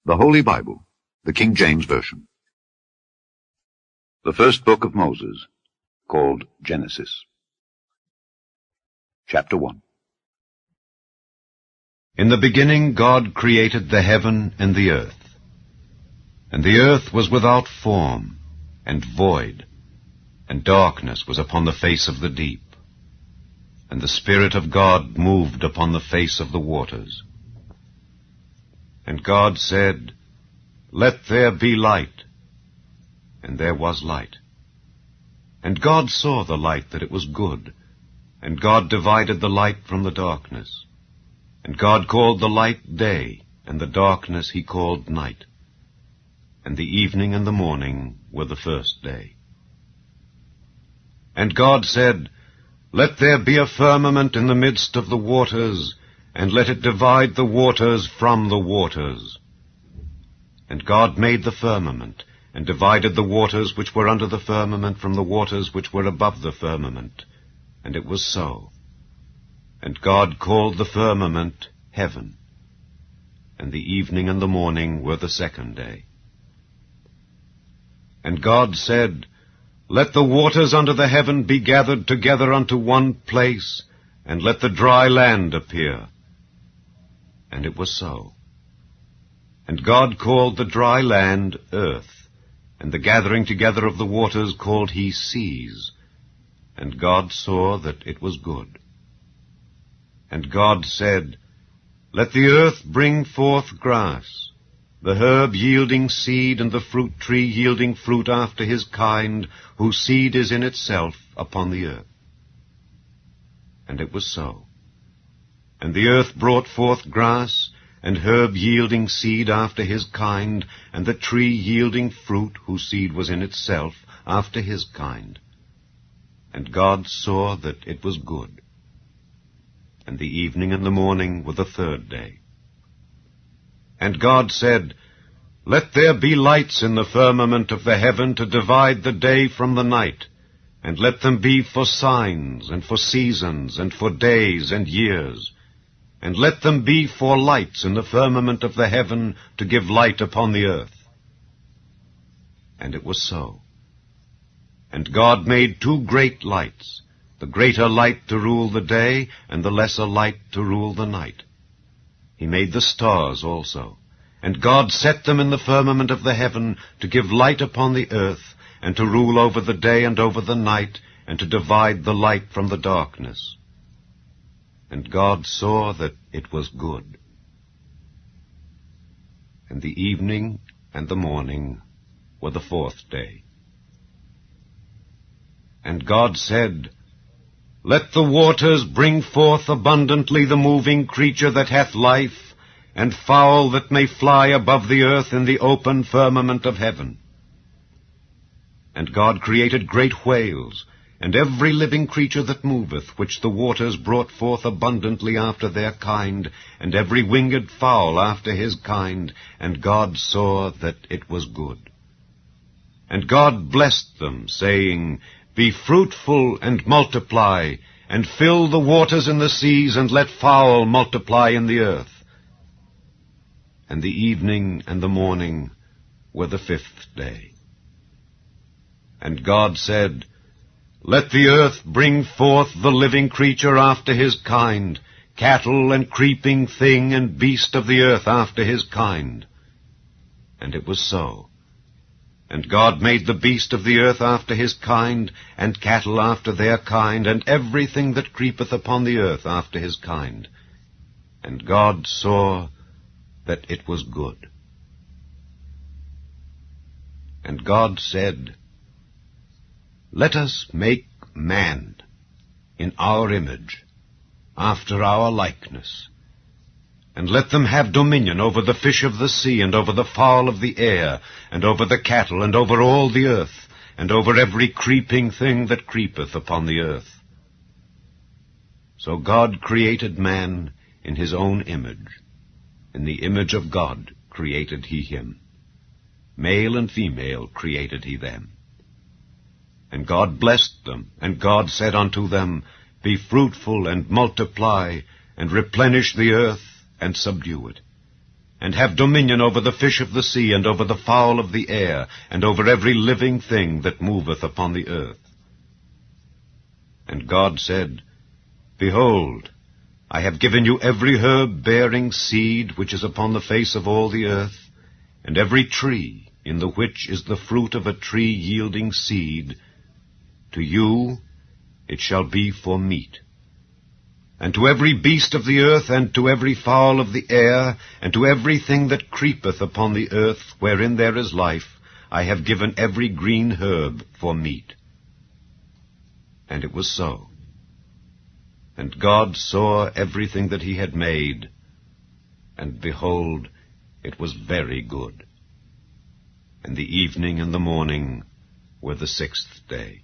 The Holy Bible, the King James Version. The first book of Moses, called Genesis. Chapter 1. In the beginning God created the heaven and the earth. And the earth was without form and void, and darkness was upon the face of the deep. And the Spirit of God moved upon the face of the waters. And God said, "Let there be light." And there was light. And God saw the light that it was good. And God divided the light from the darkness. And God called the light day, and the darkness he called night. And the evening and the morning were the first day. And God said, "Let there be a firmament in the midst of the waters, and let it divide the waters from the waters." And God made the firmament, and divided the waters which were under the firmament from the waters which were above the firmament. And it was so. And God called the firmament heaven. And the evening and the morning were the second day. And God said, "Let the waters under the heaven be gathered together unto one place, and let the dry land appear." And it was so. And God called the dry land earth, and the gathering together of the waters called he seas. And God saw that it was good. And God said, "Let the earth bring forth grass, the herb yielding seed, and the fruit tree yielding fruit after his kind, whose seed is in itself upon the earth." And it was so. And the earth brought forth grass, and herb yielding seed after his kind, and the tree yielding fruit, whose seed was in itself after his kind. And God saw that it was good. And the evening and the morning were the third day. And God said, "Let there be lights in the firmament of the heaven to divide the day from the night, and let them be for signs, and for seasons, and for days and years. And let them be for lights in the firmament of the heaven to give light upon the earth." And it was so. And God made two great lights, the greater light to rule the day, and the lesser light to rule the night. He made the stars also. And God set them in the firmament of the heaven to give light upon the earth, and to rule over the day and over the night, and to divide the light from the darkness. And God saw that it was good. And the evening and the morning were the fourth day. And God said, "Let the waters bring forth abundantly the moving creature that hath life, and fowl that may fly above the earth in the open firmament of heaven." And God created great whales, and every living creature that moveth, which the waters brought forth abundantly after their kind, and every winged fowl after his kind. And God saw that it was good. And God blessed them, saying, "Be fruitful and multiply, and fill the waters in the seas, and let fowl multiply in the earth." And the evening and the morning were the fifth day. And God said, "Let the earth bring forth the living creature after his kind, cattle and creeping thing and beast of the earth after his kind." And it was so. And God made the beast of the earth after his kind, and cattle after their kind, and everything that creepeth upon the earth after his kind. And God saw that it was good. And God said, "Let us make man in our image, after our likeness, and let them have dominion over the fish of the sea, and over the fowl of the air, and over the cattle, and over all the earth, and over every creeping thing that creepeth upon the earth." So God created man in his own image. In the image of God created he him. Male and female created he them. And God blessed them, and God said unto them, "Be fruitful and multiply, and replenish the earth, and subdue it, and have dominion over the fish of the sea, and over the fowl of the air, and over every living thing that moveth upon the earth. And God said, Behold, I have given you every herb bearing seed which is upon the face of all the earth, and every tree in the which is the fruit of a tree yielding seed. To you it shall be for meat. And to every beast of the earth, and to every fowl of the air, and to everything that creepeth upon the earth, wherein there is life, I have given every green herb for meat. And it was so. And God saw everything that he had made, and behold, it was very good. And the evening and the morning were the 6th day.